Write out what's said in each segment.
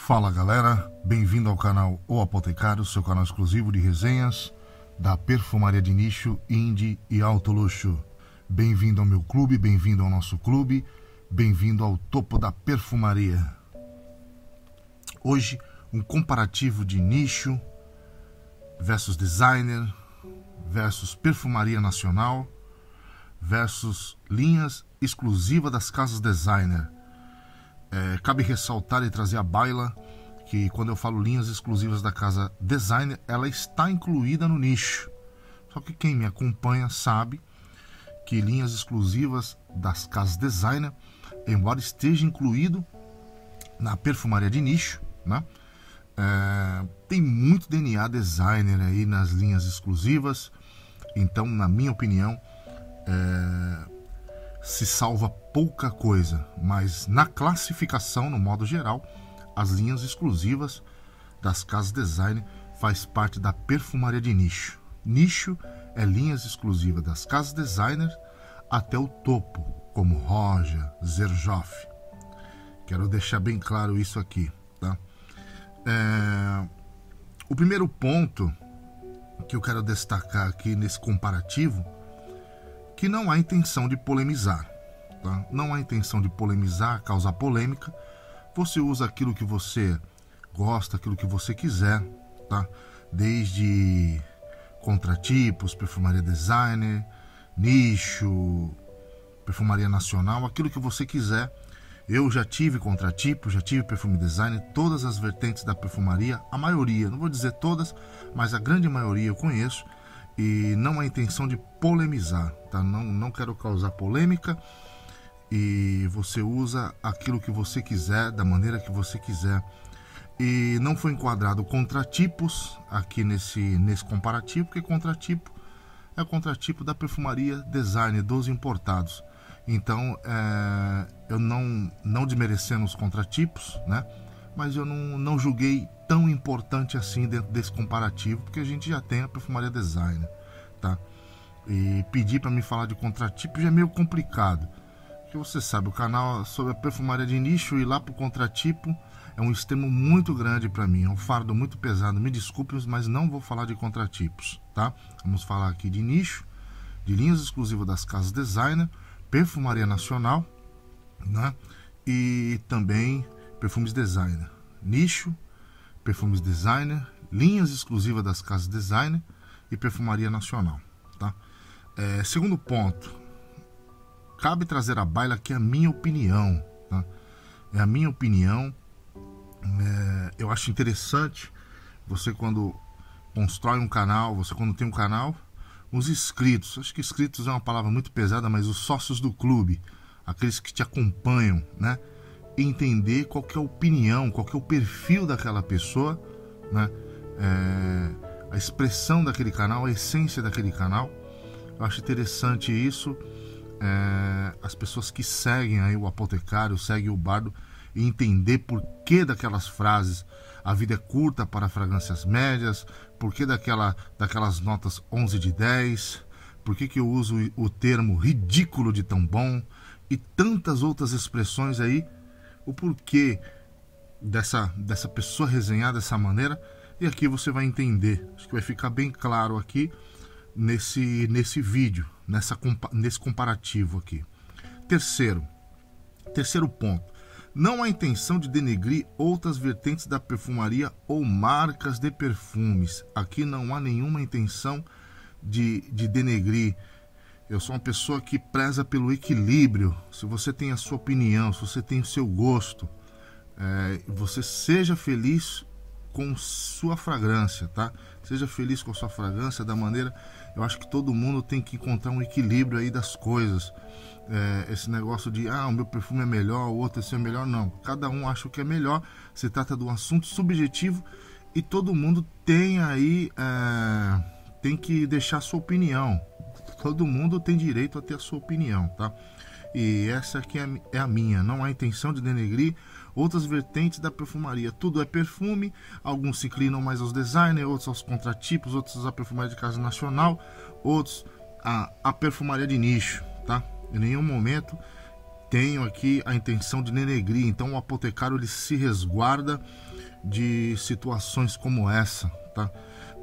Fala galera, bem-vindo ao canal O Apotecário, seu canal exclusivo de resenhas da perfumaria de nicho, indie e alto luxo. Bem-vindo ao meu clube, bem-vindo ao nosso clube, bem-vindo ao topo da perfumaria. Hoje, um comparativo de nicho versus designer, versus perfumaria nacional, versus linhas exclusivas das casas designer. Cabe ressaltar e trazer à baila que quando eu falo linhas exclusivas da casa designer, ela está incluída no nicho. Só que quem me acompanha sabe que linhas exclusivas das casas designer, embora esteja incluído na perfumaria de nicho, né? Tem muito DNA designer aí nas linhas exclusivas. Então, na minha opinião, se salva pouca coisa, mas na classificação, no modo geral, as linhas exclusivas das casas design faz parte da perfumaria de nicho. Nicho é linhas exclusivas das casas designer até o topo, como Roja, Xerjoff. Quero deixar bem claro isso aqui, tá? O primeiro ponto que eu quero destacar aqui nesse comparativo, que não há intenção de polemizar, tá? Não há intenção de polemizar, causar polêmica. Você usa aquilo que você gosta, aquilo que você quiser, tá? Desde contratipos, perfumaria designer, nicho, perfumaria nacional, aquilo que você quiser. Eu já tive contratipo, já tive perfume designer, todas as vertentes da perfumaria, a maioria, não vou dizer todas, mas a grande maioria eu conheço. E não há intenção de polemizar, tá? Não quero causar polêmica. E você usa aquilo que você quiser, da maneira que você quiser. E não foi enquadrado contratipos aqui nesse comparativo, porque contratipo é o contratipo da perfumaria design dos importados. Então, eu não desmerecendo os contratipos, né? Mas eu não julguei tão importante assim dentro desse comparativo, porque a gente já tem a perfumaria designer, tá? E pedir para me falar de contratipo já é meio complicado, porque você sabe, o canal sobre a perfumaria de nicho e lá pro contratipo é um extremo muito grande para mim, é um fardo muito pesado. Me desculpe, mas não vou falar de contratipos, tá? Vamos falar aqui de nicho, de linhas exclusivas das casas designer, perfumaria nacional, né? E também perfumes designer, nicho, perfumes designer, linhas exclusivas das casas designer e perfumaria nacional, tá? Segundo ponto, cabe trazer à baila aqui a minha opinião, tá? É a minha opinião. Eu acho interessante você, quando constrói um canal, você quando tem um canal, os inscritos, acho que inscritos é uma palavra muito pesada, mas os sócios do clube, aqueles que te acompanham, né? Entender qual que é a opinião, qual que é o perfil daquela pessoa, né? A expressão daquele canal, a essência daquele canal. Eu acho interessante isso. As pessoas que seguem aí o Apotecário, seguem o Bardo, e entender por que daquelas frases: a vida é curta para fragrâncias médias, por que daquelas notas 11 de 10, por que eu uso o termo ridículo de tão bom, e tantas outras expressões aí, o porquê dessa pessoa resenhar dessa maneira. E aqui você vai entender, acho que vai ficar bem claro aqui nesse vídeo, nesse comparativo aqui. Terceiro ponto, não há intenção de denegrir outras vertentes da perfumaria ou marcas de perfumes. Aqui não há nenhuma intenção de denegrir. Eu sou uma pessoa que preza pelo equilíbrio. Se você tem a sua opinião, se você tem o seu gosto, você seja feliz com sua fragrância, tá? Seja feliz com a sua fragrância da maneira... Eu acho que todo mundo tem que encontrar um equilíbrio aí das coisas. Esse negócio de, o meu perfume é melhor, o outro é melhor, não. Cada um acha o que é melhor. Se trata de um assunto subjetivo e todo mundo tem aí... tem que deixar a sua opinião. Todo mundo tem direito a ter a sua opinião, tá? E essa aqui é a minha. Não há intenção de denegrir outras vertentes da perfumaria. Tudo é perfume. Alguns se inclinam mais aos designers, outros aos contratipos, outros à perfumaria de casa nacional, outros à perfumaria de nicho, tá? Em nenhum momento tenho aqui a intenção de denegrir. Então o apotecário, ele se resguarda de situações como essa, tá?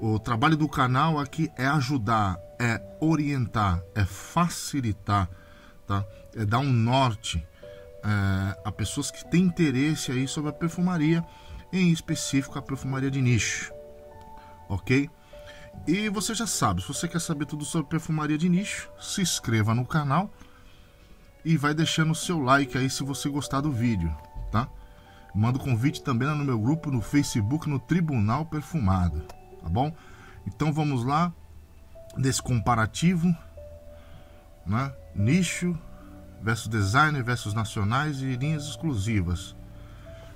O trabalho do canal aqui é ajudar, é orientar, é facilitar, tá? É dar um norte a pessoas que têm interesse aí sobre a perfumaria, em específico a perfumaria de nicho, ok? E você já sabe, se você quer saber tudo sobre perfumaria de nicho, se inscreva no canal e vai deixando o seu like aí se você gostar do vídeo, tá? Mando convite também lá no meu grupo no Facebook, no Tribunal Perfumado, tá bom? Então vamos lá, nesse comparativo, né? Nicho versus designer versus nacionais e linhas exclusivas.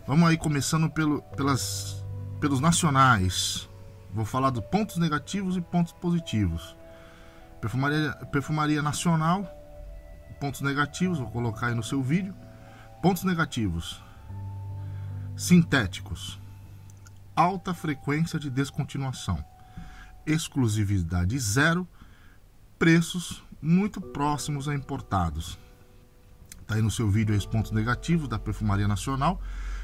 Vamos aí começando pelos nacionais. Vou falar dos pontos negativos e pontos positivos. Perfumaria nacional, pontos negativos, vou colocar aí no seu vídeo. Pontos negativos: sintéticos, alta frequência de descontinuação, exclusividade zero, preços muito próximos a importados. Tá aí no seu vídeo os pontos negativos da perfumaria nacional,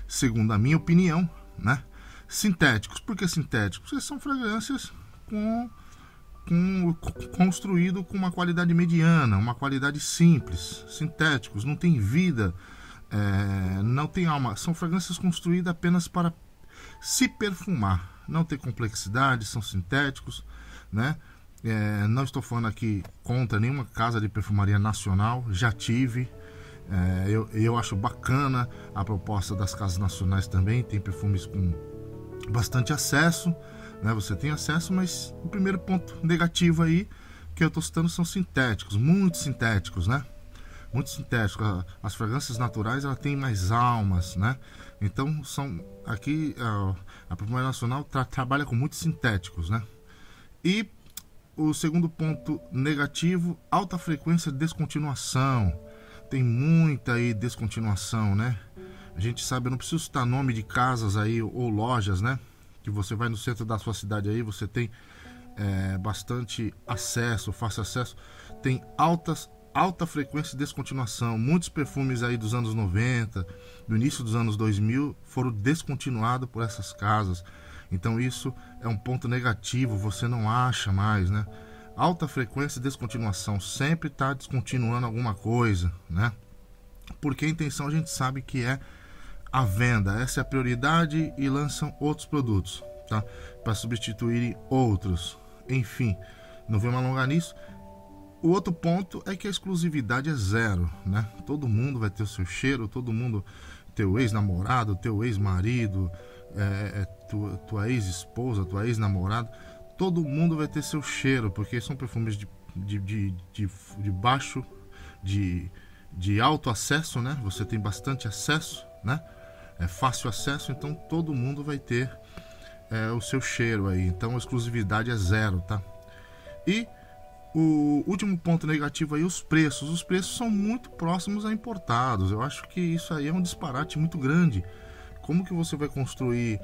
segundo a minha opinião, né? Sintéticos, por que sintéticos? Porque são fragrâncias construído com uma qualidade mediana, uma qualidade simples. Sintéticos, não tem vida, não tem alma, são fragrâncias construídas apenas para se perfumar, não tem complexidade, são sintéticos, né? Não estou falando aqui contra nenhuma casa de perfumaria nacional, já tive. Eu acho bacana a proposta das casas nacionais também, tem perfumes com bastante acesso, né? Você tem acesso, mas o primeiro ponto negativo aí que eu estou citando são sintéticos, muito sintéticos, né? Muito sintéticos. As fragrâncias naturais, ela tem mais almas, né? Então são aqui a perfumaria nacional trabalha com muitos sintéticos, né? E o segundo ponto negativo, alta frequência de descontinuação. Tem muita aí descontinuação, né? A gente sabe, eu não preciso citar nome de casas aí ou lojas, né? Que você vai no centro da sua cidade aí, você tem bastante acesso, fácil acesso. Tem alta frequência de descontinuação. Muitos perfumes aí dos anos 90, do início dos anos 2000, foram descontinuados por essas casas. Então isso é um ponto negativo, você não acha mais, né? Alta frequência de descontinuação, sempre está descontinuando alguma coisa, né? Porque a intenção a gente sabe que é a venda, essa é a prioridade, e lançam outros produtos, tá? Para substituírem outros. Enfim, não vou me alongar nisso. O outro ponto é que a exclusividade é zero, né? Todo mundo vai ter o seu cheiro, todo mundo, teu ex-namorado, teu ex-marido, tua ex-esposa, tua ex-namorada, todo mundo vai ter seu cheiro, porque são perfumes de baixo, de alto acesso, né? Você tem bastante acesso, né? É fácil acesso, então todo mundo vai ter o seu cheiro aí. Então a exclusividade é zero, tá? E o último ponto negativo aí, os preços. Os preços são muito próximos a importados. Eu acho que isso aí é um disparate muito grande. Como que você vai construir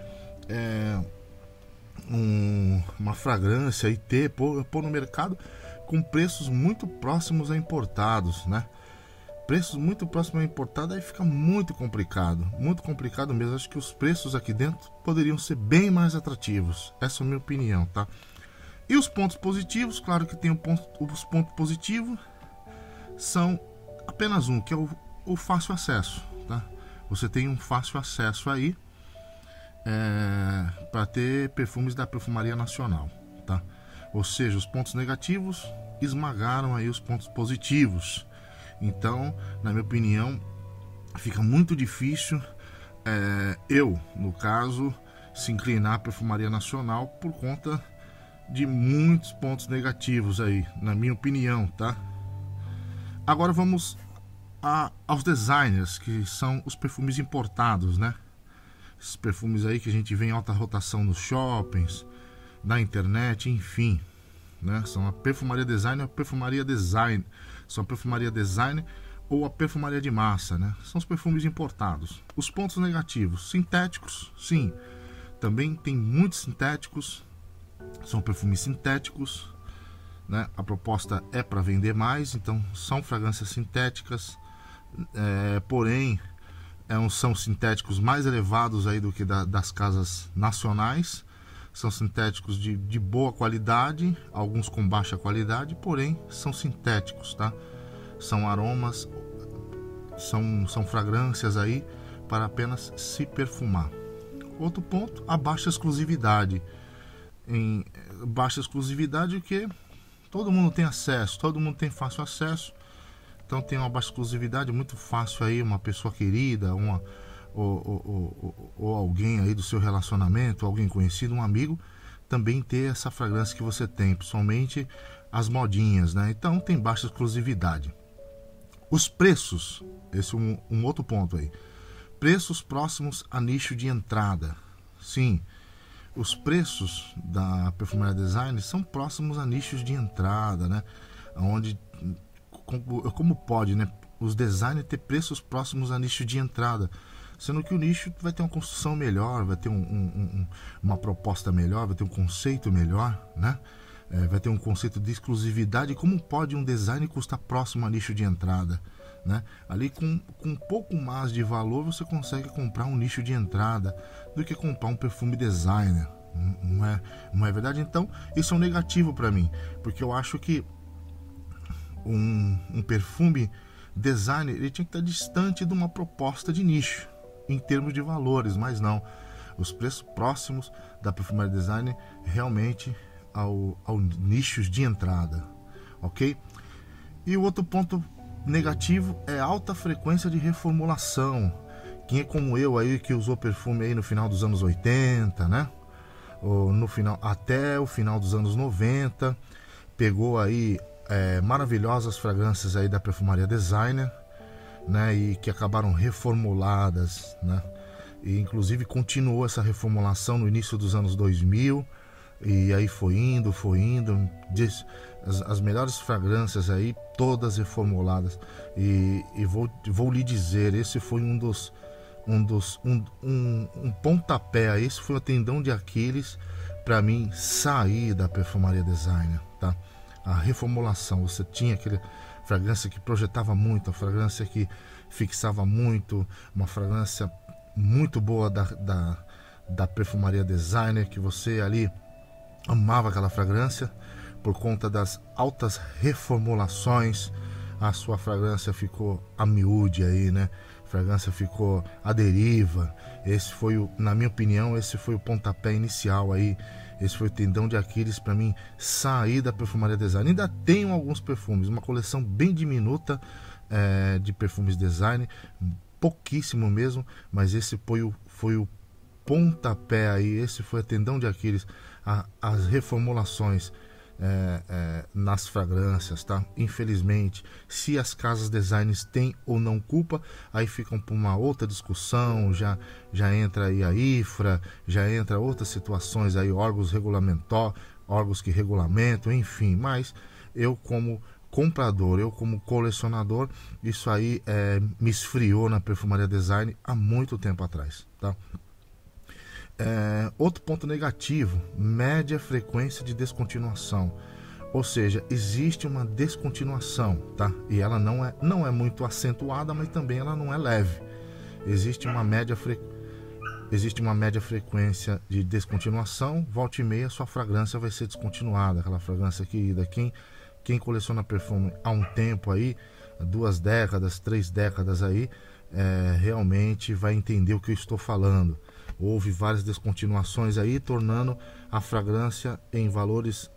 uma fragrância e pôr no mercado com preços muito próximos a importados, né? Preços muito próximos a importados, aí fica muito complicado mesmo. Acho que os preços aqui dentro poderiam ser bem mais atrativos. Essa é a minha opinião, tá? E os pontos positivos, claro que tem os pontos positivos, são apenas um, que é o fácil acesso, tá? Você tem um fácil acesso aí para ter perfumes da perfumaria nacional, tá? Ou seja, os pontos negativos esmagaram aí os pontos positivos. Então, na minha opinião, fica muito difícil no caso, se inclinar à perfumaria nacional por conta de muitos pontos negativos aí, na minha opinião, tá? Agora vamos aos designers, que são os perfumes importados, né? Esses perfumes aí que a gente vê em alta rotação nos shoppings, na internet, enfim, né? São a perfumaria design, são a perfumaria design ou a perfumaria de massa, né? São os perfumes importados. Os pontos negativos, sintéticos, sim, também tem muitos sintéticos. São perfumes sintéticos, né? A proposta é para vender mais, então são fragrâncias sintéticas, porém são sintéticos mais elevados aí do que das casas nacionais. São sintéticos de boa qualidade, alguns com baixa qualidade, porém são sintéticos, tá? São aromas, são fragrâncias aí para apenas se perfumar. Outro ponto, a baixa exclusividade. Em baixa exclusividade, o que todo mundo tem acesso, todo mundo tem fácil acesso. Então tem uma baixa exclusividade, muito fácil aí uma pessoa querida, ou alguém aí do seu relacionamento, alguém conhecido, um amigo, também ter essa fragrância que você tem, principalmente as modinhas, né? Então tem baixa exclusividade. Os preços, esse é um outro ponto aí. Preços próximos a nicho de entrada. Sim, os preços da Perfumaria Design são próximos a nichos de entrada, né? Onde, como pode, né, os designers ter preços próximos a nicho de entrada, sendo que o nicho vai ter uma construção melhor, vai ter uma proposta melhor, vai ter um conceito melhor, né? Vai ter um conceito de exclusividade. Como pode um design custar próximo a nicho de entrada, né? Ali com um pouco mais de valor você consegue comprar um nicho de entrada do que comprar um perfume designer, não é verdade? Então isso é um negativo para mim, porque eu acho que um perfume designer ele tinha que estar distante de uma proposta de nicho em termos de valores, mas não, os preços próximos da Perfumaria Design realmente ao nichos de entrada, ok? E o outro ponto negativo é alta frequência de reformulação. Quem é como eu aí que usou perfume aí no final dos anos 80, né? Ou no final, até o final dos anos 90, pegou aí maravilhosas fragrâncias aí da Perfumaria Designer, né? E que acabaram reformuladas, né? E inclusive continuou essa reformulação no início dos anos 2000. E aí foi indo, as melhores fragrâncias aí, todas reformuladas. E vou lhe dizer, esse foi um pontapé, esse foi o tendão de Aquiles para mim sair da Perfumaria Designer, tá? A reformulação, você tinha aquela fragrância que projetava muito, a fragrância que fixava muito, uma fragrância muito boa da Perfumaria Designer, que você ali amava aquela fragrância. Por conta das altas reformulações, a sua fragrância ficou a miúde aí, né? A fragrância ficou à deriva. Esse foi na minha opinião, esse foi o pontapé inicial aí. Esse foi o tendão de Aquiles para mim sair da Perfumaria Design. Ainda tenho alguns perfumes, uma coleção bem diminuta de perfumes design, pouquíssimo mesmo, mas esse foi o pontapé aí, esse foi o tendão de Aquiles, as reformulações nas fragrâncias, tá? Infelizmente, se as casas designs têm ou não culpa, aí ficam por uma outra discussão, já entra aí a IFRA, já entra outras situações aí, órgãos que regulamentam, enfim, mas eu como comprador, eu como colecionador, isso aí me esfriou na Perfumaria Design há muito tempo atrás, tá? Outro ponto negativo, média frequência de descontinuação, ou seja, existe uma descontinuação, tá? E ela não é muito acentuada, mas também ela não é leve. Existe uma média frequência de descontinuação, volta e meia sua fragrância vai ser descontinuada, aquela fragrância querida. Quem coleciona perfume há um tempo aí, 2 décadas, 3 décadas aí, realmente vai entender o que eu estou falando. Houve várias descontinuações aí, tornando a fragrância em valores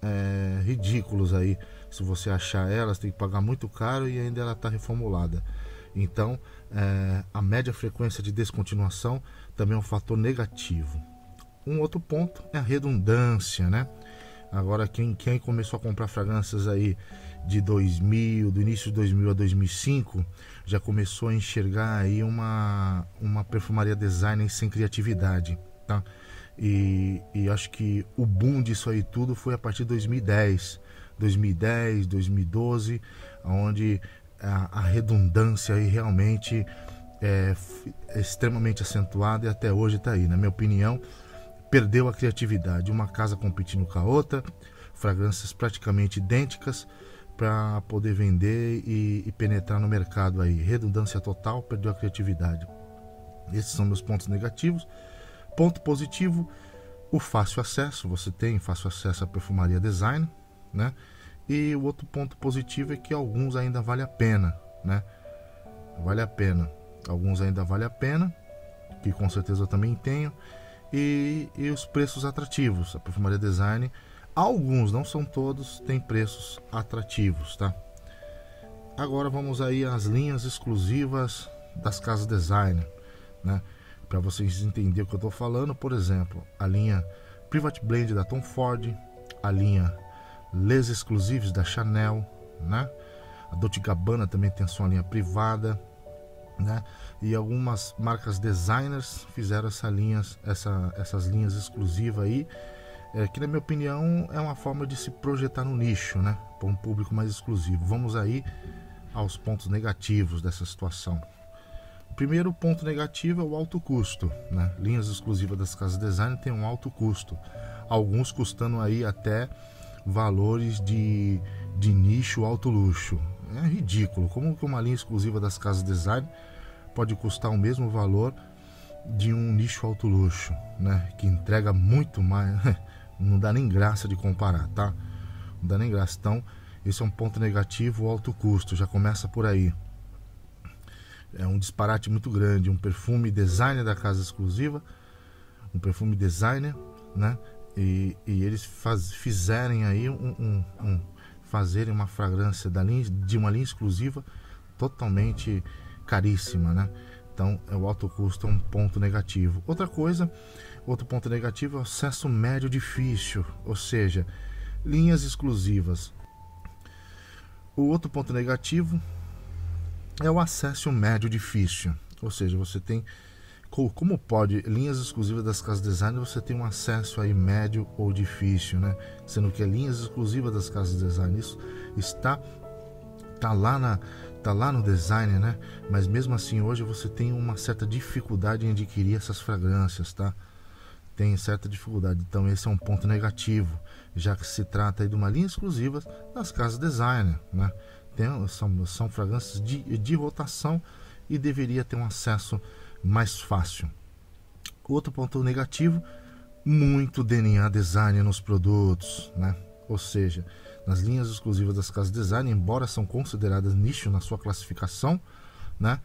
ridículos aí. Se você achar ela, você tem que pagar muito caro e ainda ela está reformulada. Então, a média frequência de descontinuação também é um fator negativo. Um outro ponto é a redundância, né? Agora, quem começou a comprar fragrâncias aí de 2000, do início de 2000 a 2005, já começou a enxergar aí uma Perfumaria Design sem criatividade, tá? E acho que o boom disso aí tudo foi a partir de 2010, 2012, onde a redundância aí realmente é extremamente acentuada e até hoje está aí, na minha opinião. Perdeu a criatividade, uma casa competindo com a outra, fragrâncias praticamente idênticas para poder vender e penetrar no mercado aí. Redundância total, perdeu a criatividade. Esses são meus pontos negativos. Ponto positivo, o fácil acesso. Você tem fácil acesso à Perfumaria Design, né? E o outro ponto positivo é que alguns ainda vale a pena, né? Vale a pena. Alguns ainda vale a pena, que com certeza eu também tenho. E os preços atrativos. A Perfumaria Design, alguns, não são todos, tem preços atrativos, tá? Agora vamos aí às linhas exclusivas das casas design, né? Para vocês entenderem o que eu estou falando, por exemplo, a linha Private Blend da Tom Ford, a linha Les Exclusives da Chanel, né? A Dolce & Gabbana também tem a sua linha privada, né? E algumas marcas designers fizeram essas linhas exclusivas aí, que na minha opinião é uma forma de se projetar no nicho, né? Para um público mais exclusivo. Vamos aí aos pontos negativos dessa situação. O primeiro ponto negativo é o alto custo, né? Linhas exclusivas das casas design têm um alto custo, alguns custando aí até valores de nicho alto luxo. É ridículo. Como que uma linha exclusiva das casas design pode custar o mesmo valor de um nicho alto luxo, né? Que entrega muito mais. Não dá nem graça de comparar, tá? Não dá nem graça. Então, esse é um ponto negativo, o alto custo. Já começa por aí. É um disparate muito grande. Um perfume designer da casa exclusiva, um perfume designer, né? E eles fizerem aí fazerem uma fragrância de uma linha exclusiva totalmente caríssima, né? Então, o alto custo é um ponto negativo. Outro ponto negativo é o acesso médio difícil, ou seja, linhas exclusivas. O outro ponto negativo é o acesso médio difícil, ou seja, você tem, como pode, linhas exclusivas das casas design, você tem um acesso aí médio ou difícil, né? Sendo que linhas exclusivas das casas design, isso está lá no design, né? Mas mesmo assim hoje você tem uma certa dificuldade em adquirir essas fragrâncias, tá? Tem certa dificuldade, então esse é um ponto negativo, já que se trata aí de uma linha exclusiva das casas design, né? São fragrâncias de rotação e deveria ter um acesso mais fácil. Outro ponto negativo, muito DNA design nos produtos, né? Ou seja, nas linhas exclusivas das casas design, embora são consideradas nicho na sua classificação, né?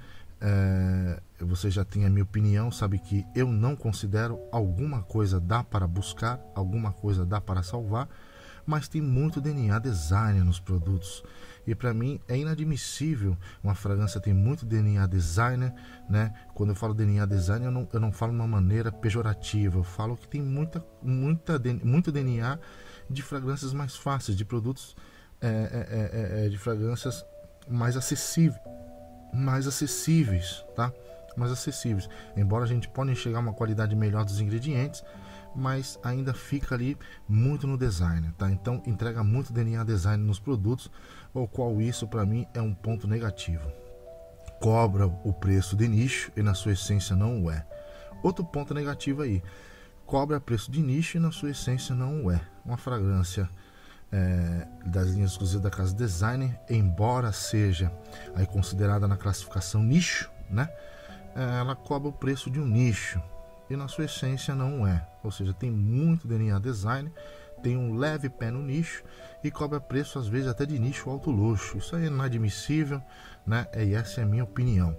Você já tem a minha opinião, sabe que eu não considero. Alguma coisa dá para buscar, alguma coisa dá para salvar, mas tem muito DNA design nos produtos. E para mim é inadmissível uma fragrância ter muito DNA designer, né? Quando eu falo DNA design, eu não falo de uma maneira pejorativa, eu falo que tem muito DNA de fragrâncias mais fáceis, de produtos de fragrâncias mais acessíveis, tá? Mais acessíveis. Embora a gente possa enxergar uma qualidade melhor dos ingredientes, mas ainda fica ali muito no design, tá? Então entrega muito DNA design nos produtos, o qual isso para mim é um ponto negativo. Cobra o preço de nicho e na sua essência não o é. Outro ponto negativo aí, cobra preço de nicho e na sua essência não o é. Uma fragrância das linhas exclusivas da casa designer, embora seja aí considerada na classificação nicho, né? Ela cobra o preço de um nicho e na sua essência não é, ou seja, tem muito DNA design, tem um leve pé no nicho e cobra preço às vezes até de nicho alto luxo. Isso aí é inadmissível, né? E essa é a minha opinião.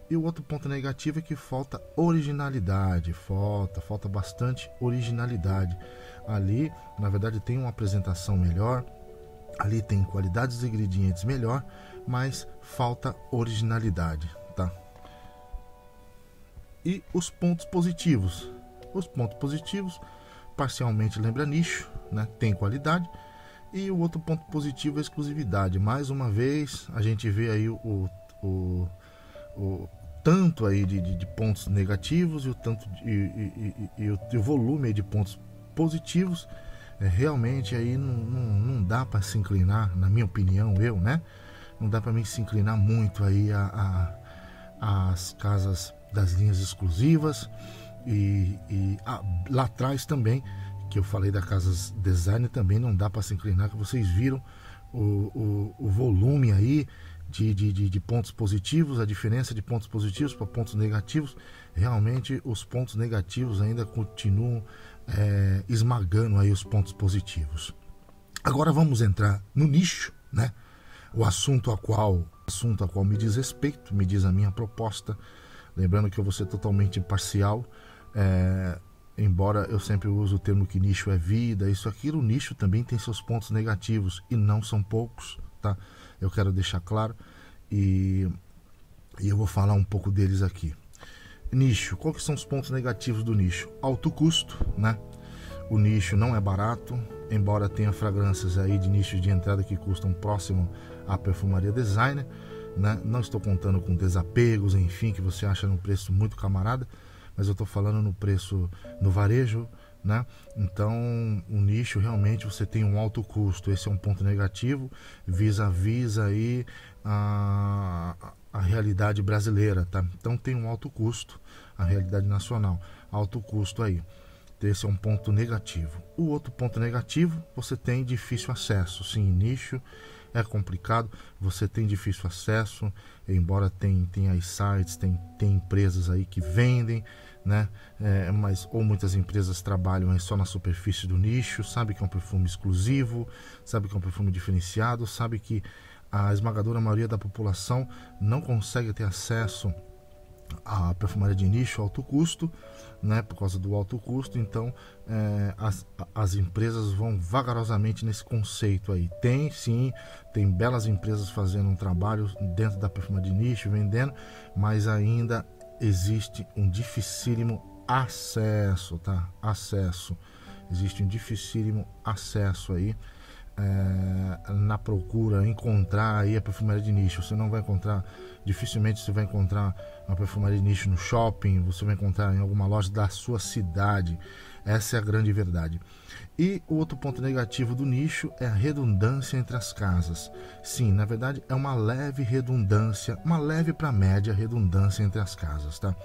E o outro ponto negativo é que falta originalidade, falta bastante originalidade. Ali, na verdade, tem uma apresentação melhor, ali tem qualidades de ingredientes melhor, mas falta originalidade, tá? E os pontos positivos? Os pontos positivos parcialmente lembra nicho, né? Tem qualidade. E o outro ponto positivo é a exclusividade. Mais uma vez, a gente vê aí o tanto aí de pontos negativos e o tanto e o volume aí de pontos positivos. Realmente aí não dá para se inclinar, na minha opinião, né? Não dá para mim se inclinar muito aí as casas das linhas exclusivas e lá atrás também, que eu falei da casas design, também não dá para se inclinar, que vocês viram o volume aí de pontos positivos, a diferença de pontos positivos para pontos negativos, realmente os pontos negativos ainda continuam esmagando aí os pontos positivos. Agora vamos entrar no nicho, né? O assunto a qual me diz respeito, me diz a minha proposta. Lembrando que eu vou ser totalmente imparcial, embora eu sempre use o termo que nicho é vida, isso, aquilo, o nicho também tem seus pontos negativos e não são poucos, tá? Eu quero deixar claro e eu vou falar um pouco deles aqui. Nicho, quais são os pontos negativos do nicho? Alto custo, né? O nicho não é barato, embora tenha fragrâncias aí de nicho de entrada que custam próximo à perfumaria designer, né? Não estou contando com desapegos, enfim, que você acha no preço muito camarada, mas eu estou falando no preço no varejo, né? Então, o nicho realmente você tem um alto custo, esse é um ponto negativo vis-a-vis aí a realidade brasileira, tá? Então tem um alto custo, a realidade nacional, alto custo aí. Esse é um ponto negativo. O outro ponto negativo, você tem difícil acesso. Sim, nicho é complicado, você tem difícil acesso, embora tenha aí sites, tem empresas aí que vendem, né? Mas ou muitas empresas trabalham aí só na superfície do nicho, sabe que é um perfume exclusivo, sabe que é um perfume diferenciado, sabe que a esmagadora maioria da população não consegue ter acesso a perfumaria de nicho alto custo, né, por causa do alto custo. Então as empresas vão vagarosamente nesse conceito aí. Tem belas empresas fazendo um trabalho dentro da perfumaria de nicho, vendendo, mas ainda existe um dificílimo acesso, tá? Existe um dificílimo acesso aí na procura, encontrar aí a perfumaria de nicho. Você não vai encontrar, dificilmente você vai encontrar uma perfumaria de nicho no shopping, você vai encontrar em alguma loja da sua cidade. Essa é a grande verdade. E o outro ponto negativo do nicho é a redundância entre as casas. Sim, na verdade é uma leve redundância, uma leve para média redundância entre as casas, tá?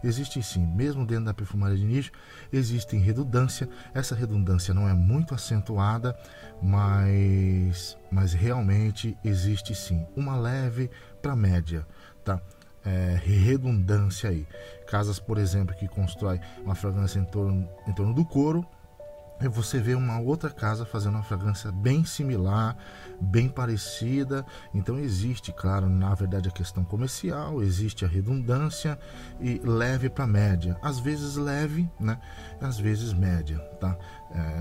Existe sim, mesmo dentro da perfumaria de nicho, existe redundância. Essa redundância não é muito acentuada, mas realmente existe sim, uma leve para média, tá? Redundância aí. Casas, por exemplo, que constrói uma fragrância em torno do couro, e você vê uma outra casa fazendo uma fragrância bem similar, bem parecida. Então existe, claro, na verdade a questão comercial, existe a redundância e leve para média. Às vezes leve, né? Às vezes média, tá?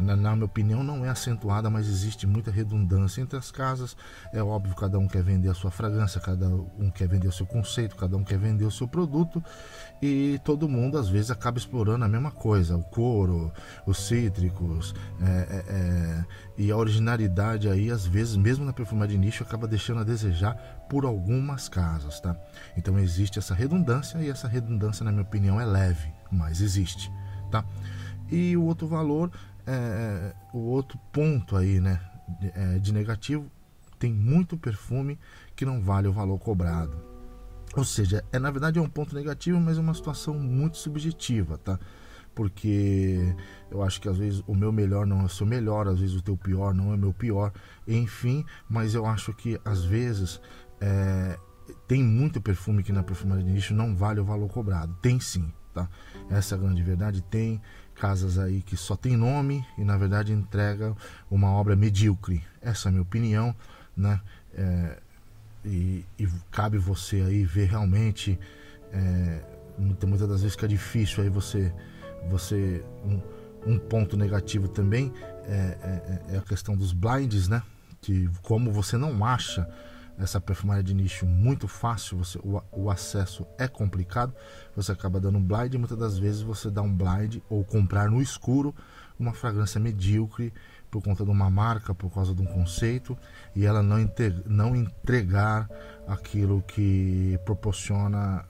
Na minha opinião não é acentuada, mas existe muita redundância entre as casas. É óbvio, cada um quer vender a sua fragrância, cada um quer vender o seu conceito, cada um quer vender o seu produto, e todo mundo às vezes acaba explorando a mesma coisa, o couro, os cítricos, e a originalidade aí às vezes, mesmo na perfumaria de nicho, acaba deixando a desejar por algumas casas, tá? Então existe essa redundância, e essa redundância, na minha opinião, é leve, mas existe, tá? E o outro valor, o outro ponto aí, né, de negativo, tem muito perfume que não vale o valor cobrado. Ou seja, na verdade é um ponto negativo, mas é uma situação muito subjetiva, tá? Porque eu acho que às vezes o meu melhor não é o seu melhor, às vezes o teu pior não é o meu pior, enfim, mas eu acho que às vezes tem muito perfume que na perfumaria de nicho não vale o valor cobrado. Tem sim, tá? Essa é a grande verdade. Tem casas aí que só tem nome e na verdade entrega uma obra medíocre. Essa é a minha opinião, né? E cabe você aí ver realmente, muitas das vezes que é difícil aí você um ponto negativo também é a questão dos blinds, né? Que como você não acha essa perfumaria de nicho muito fácil, o acesso é complicado, você acaba dando um blind, e muitas das vezes você dá um blind ou comprar no escuro uma fragrância medíocre por conta de uma marca, por causa de um conceito, e ela não entregar aquilo que proporciona,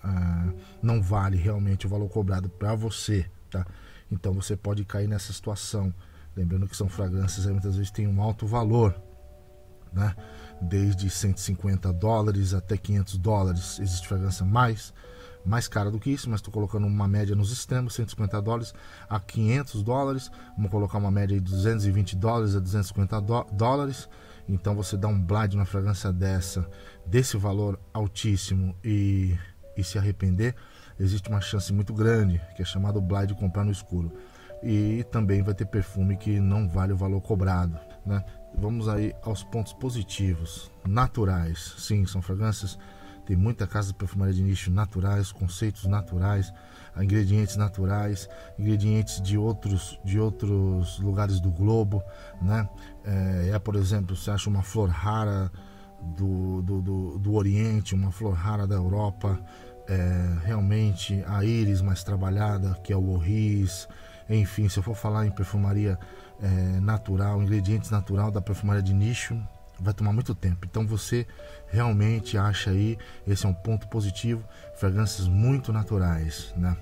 não vale realmente o valor cobrado para você, tá? Então você pode cair nessa situação, lembrando que são fragrâncias aí, muitas vezes tem um alto valor, né? Desde $150 até $500. Existe fragrância mais cara do que isso, mas estou colocando uma média nos extremos, $150 a $500. Vamos colocar uma média de $220 a $250. Então você dá um blind numa fragrância desse valor altíssimo e se arrepender, existe uma chance muito grande, que é chamado blind comprar no escuro. E também vai ter perfume que não vale o valor cobrado, né? Vamos aí aos pontos positivos. Naturais, sim, são fragrâncias. Tem muita casa de perfumaria de nicho naturais, conceitos naturais, ingredientes naturais, ingredientes de outros lugares do globo, né? Por exemplo, você acha uma flor rara do Oriente, uma flor rara da Europa, realmente a íris mais trabalhada, que é o orris. Enfim, se eu for falar em perfumaria natural, ingredientes natural da perfumaria de nicho, vai tomar muito tempo. Então você realmente acha aí, esse é um ponto positivo, fragrâncias muito naturais, né?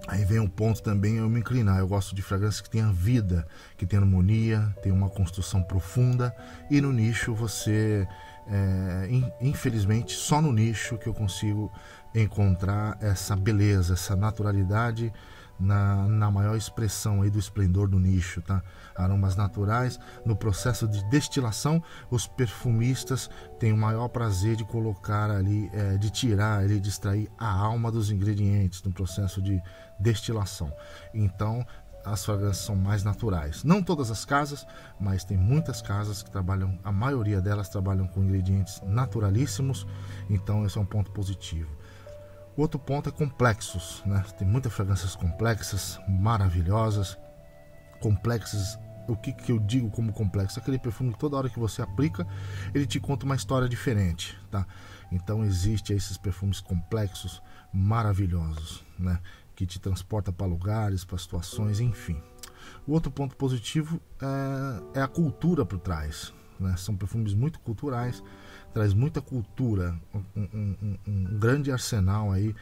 Aí vem um ponto também, eu me inclinar, eu gosto de fragrâncias que tenham vida, que tenham harmonia, tem uma construção profunda. E no nicho você, infelizmente, só no nicho que eu consigo encontrar essa beleza, essa naturalidade na maior expressão aí do esplendor do nicho, tá? Aromas naturais. No processo de destilação, os perfumistas têm o maior prazer de colocar ali, de tirar, de extrair a alma dos ingredientes no processo de destilação. Então as fragrâncias são mais naturais. Não todas as casas, mas tem muitas casas que trabalham, a maioria delas trabalham com ingredientes naturalíssimos. Então esse é um ponto positivo. Outro ponto é complexos, né? Tem muitas fragrâncias complexas, maravilhosas. Complexas, o que eu digo como complexo? Aquele perfume que toda hora que você aplica, ele te conta uma história diferente, tá? Então existe esses perfumes complexos, maravilhosos, né? Que te transporta para lugares, para situações, enfim. O outro ponto positivo é a cultura por trás, né? São perfumes muito culturais, traz muita cultura, um grande arsenal aí,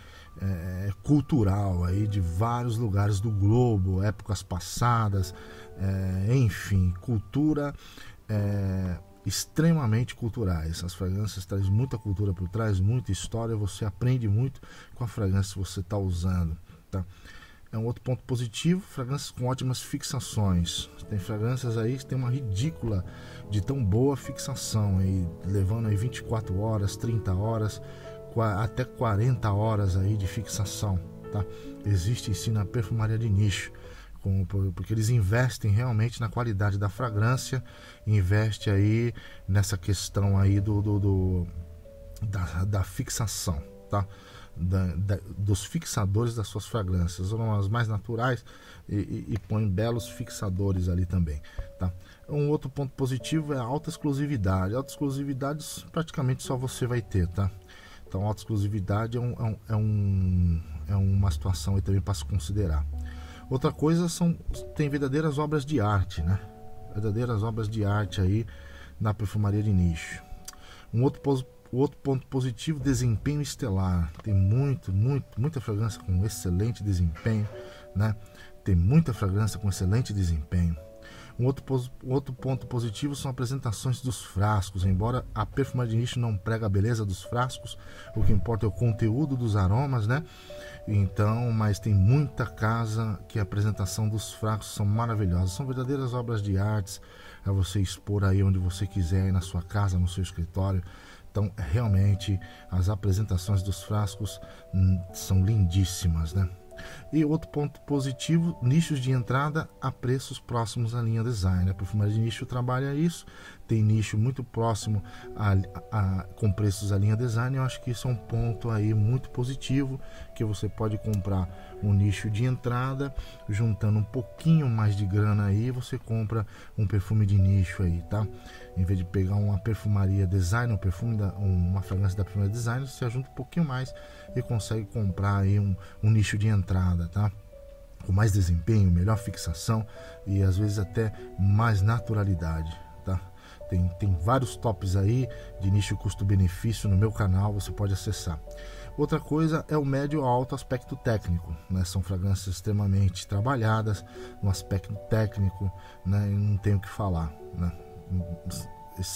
cultural aí de vários lugares do globo, épocas passadas, enfim, cultura, extremamente culturais. As fragrâncias trazem muita cultura por trás, muita história, você aprende muito com a fragrância que você está usando, tá? É um outro ponto positivo, fragrâncias com ótimas fixações. Tem fragrâncias aí que tem uma ridícula de tão boa fixação, aí, levando aí 24 horas, 30 horas, até 40 horas aí de fixação, tá? Existe sim na perfumaria de nicho, porque eles investem realmente na qualidade da fragrância, investe aí nessa questão aí da fixação, tá? Dos fixadores das suas fragrâncias, são as mais naturais e põe belos fixadores ali também, tá? Um outro ponto positivo é a alta exclusividade. Alta exclusividade praticamente só você vai ter, tá? Então alta exclusividade é uma situação aí também para se considerar. Outra coisa tem verdadeiras obras de arte, né? Verdadeiras obras de arte aí na perfumaria de nicho. O outro ponto positivo, desempenho estelar. Tem muita fragrância com excelente desempenho, né? Tem muita fragrância com excelente desempenho. Um outro ponto positivo são apresentações dos frascos. Embora a perfumaria de nicho não prega a beleza dos frascos, o que importa é o conteúdo dos aromas, né? Então, mas tem muita casa que a apresentação dos frascos são maravilhosas. São verdadeiras obras de artes, a você expor aí onde você quiser, aí na sua casa, no seu escritório. Então, realmente, as apresentações dos frascos são lindíssimas, né? E outro ponto positivo, nichos de entrada a preços próximos à linha design. A perfumaria de nicho trabalha isso, tem nicho muito próximo com preços à linha design. Eu acho que isso é um ponto aí muito positivo, que você pode comprar um nicho de entrada, juntando um pouquinho mais de grana aí, você compra um perfume de nicho aí, tá? Em vez de pegar uma perfumaria design, uma fragrância da perfumaria design, você junta um pouquinho mais e consegue comprar aí um nicho de entrada, tá? Com mais desempenho, melhor fixação e às vezes até mais naturalidade, tá? Tem vários tops aí de nicho custo-benefício no meu canal, você pode acessar. Outra coisa é o médio a alto aspecto técnico, né? São fragrâncias extremamente trabalhadas no aspecto técnico, né? E não tenho o que falar, né?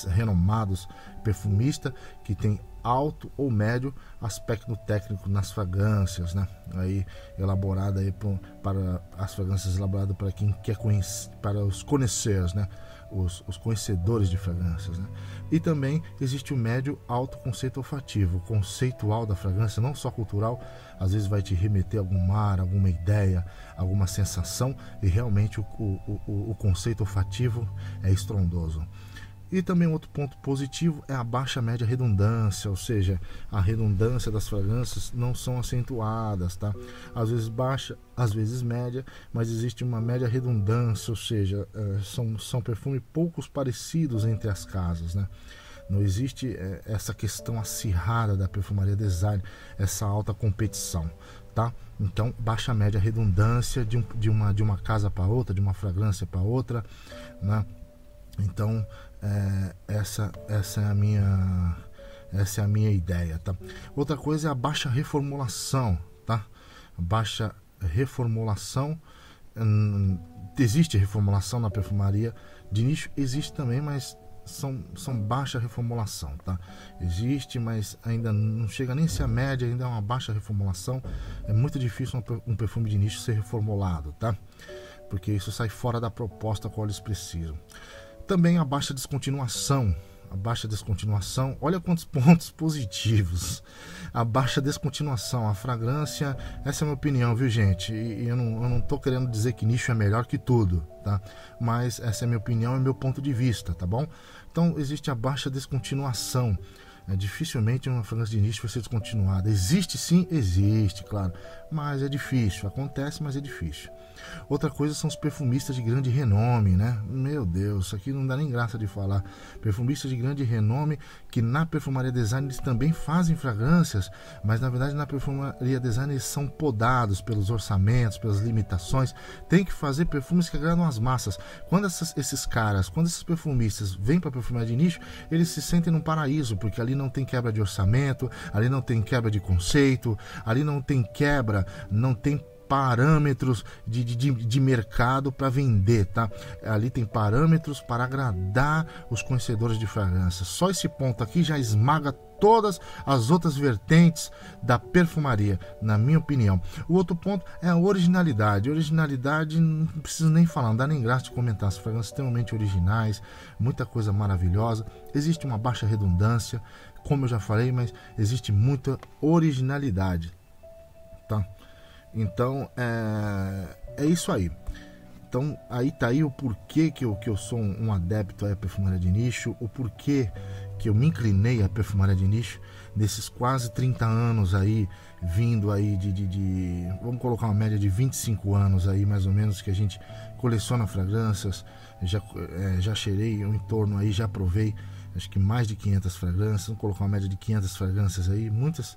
Renomados perfumistas que tem alto ou médio aspecto técnico nas fragrâncias, né? Aí elaborada aí para as fragrâncias elaboradas para quem quer conhecer, para os conhecedores, né? Os conhecedores de fragrâncias, né? E também existe o médio alto conceito olfativo, o conceitual da fragrância, não só cultural, às vezes vai te remeter a algum ar, alguma ideia, alguma sensação, e realmente o conceito olfativo é estrondoso. E também outro ponto positivo é a baixa média redundância, ou seja, a redundância das fragrâncias não são acentuadas, tá? Às vezes baixa, às vezes média, mas existe uma média redundância, ou seja, são perfumes poucos parecidos entre as casas, né? Não existe essa questão acirrada da perfumaria design, essa alta competição, tá? Então, baixa média redundância de uma casa para outra, de uma fragrância para outra, né? Então, essa é a minha ideia, tá? Outra coisa é a baixa reformulação, tá? Baixa reformulação, existe reformulação na perfumaria de nicho, existe também, mas são baixa reformulação, tá? Existe, mas ainda não chega nem a ser a média, ainda é uma baixa reformulação. É muito difícil um perfume de nicho ser reformulado, tá? Porque isso sai fora da proposta qual eles precisam. Também a baixa descontinuação. A baixa descontinuação, olha quantos pontos positivos. A baixa descontinuação, a fragrância, essa é a minha opinião, viu, gente? E eu não tô querendo dizer que nicho é melhor que tudo, tá? Mas essa é a minha opinião e meu ponto de vista, tá bom? Então existe a baixa descontinuação. Dificilmente uma fragrância de nicho vai ser descontinuada. Existe sim, existe, claro, mas é difícil. Acontece, mas é difícil. Outra coisa são os perfumistas de grande renome, né? Meu Deus, isso aqui não dá nem graça de falar. Perfumistas de grande renome que na perfumaria design eles também fazem fragrâncias, mas na verdade na perfumaria design eles são podados pelos orçamentos, pelas limitações. Tem que fazer perfumes que agradam as massas. Quando esses perfumistas vêm para a perfumaria de nicho, eles se sentem num paraíso, porque ali não tem quebra de orçamento, ali não tem quebra de conceito, ali não tem quebra, não tem parâmetros de mercado para vender, tá? Ali tem parâmetros para agradar os conhecedores de fragrância. Só esse ponto aqui já esmaga todas as outras vertentes da perfumaria, na minha opinião. O outro ponto é a originalidade. Originalidade não preciso nem falar, não dá nem graça de comentar. As fragrâncias extremamente originais, muita coisa maravilhosa. Existe uma baixa redundância, como eu já falei, mas existe muita originalidade, tá? Então, é isso aí. Então, aí tá aí o porquê que eu sou um adepto à perfumaria de nicho, o porquê que eu me inclinei à perfumaria de nicho, nesses quase 30 anos aí, vindo aí vamos colocar uma média de 25 anos aí, mais ou menos, que a gente coleciona fragrâncias, já cheirei em torno aí, já provei, acho que mais de 500 fragrâncias, vamos colocar uma média de 500 fragrâncias aí, muitas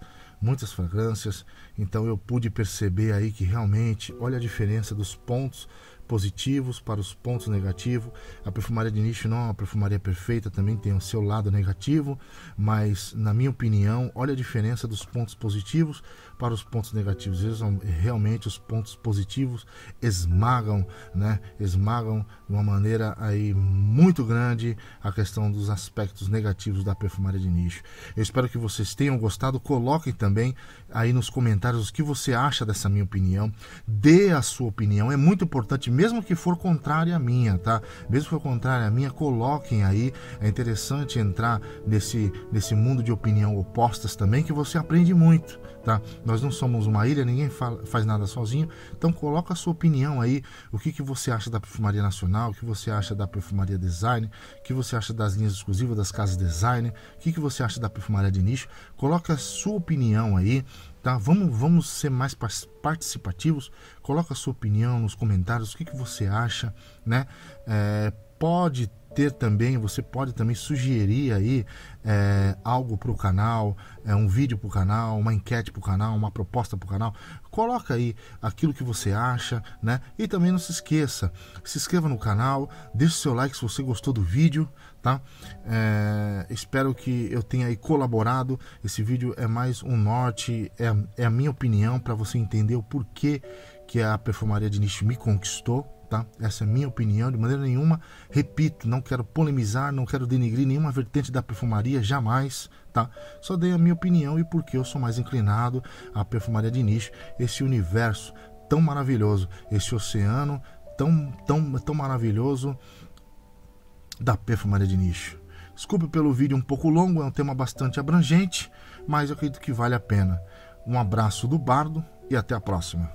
fragrâncias. Então eu pude perceber aí que realmente, olha a diferença dos pontos positivos para os pontos negativos. A perfumaria de nicho não é uma perfumaria perfeita, também tem o seu lado negativo, mas na minha opinião, olha a diferença dos pontos positivos para os pontos negativos. Realmente os pontos positivos esmagam, né? Esmagam de uma maneira aí muito grande a questão dos aspectos negativos da perfumaria de nicho. Eu espero que vocês tenham gostado. Coloquem também aí nos comentários o que você acha dessa minha opinião. Dê a sua opinião, é muito importante, mesmo que for contrária à minha, tá? Mesmo que for contrária à minha, coloquem aí. É interessante entrar nesse mundo de opinião opostas também, que você aprende muito, tá? Nós não somos uma ilha, ninguém faz nada sozinho. Então coloca a sua opinião aí, o que você acha da perfumaria nacional, o que você acha da perfumaria design, o que você acha das linhas exclusivas das casas design, o que você acha da perfumaria de nicho. Coloca a sua opinião aí, tá? Vamos ser mais participativos. Coloca a sua opinião nos comentários, o que você acha, né? Você pode também sugerir aí algo para o canal, um vídeo para o canal, uma enquete para o canal, uma proposta para o canal. Coloca aí aquilo que você acha, né? E também não se esqueça, se inscreva no canal, deixe o seu like se você gostou do vídeo, tá? Espero que eu tenha aí colaborado. Esse vídeo é mais um norte, é a minha opinião para você entender o porquê que a perfumaria de nicho me conquistou, tá? Essa é a minha opinião, de maneira nenhuma, repito, não quero polemizar, não quero denegrir nenhuma vertente da perfumaria, jamais, tá? Só dei a minha opinião e porque eu sou mais inclinado à perfumaria de nicho, esse universo tão maravilhoso, esse oceano tão maravilhoso da perfumaria de nicho. Desculpe pelo vídeo um pouco longo, é um tema bastante abrangente, mas eu acredito que vale a pena. Um abraço do Bardo e até a próxima.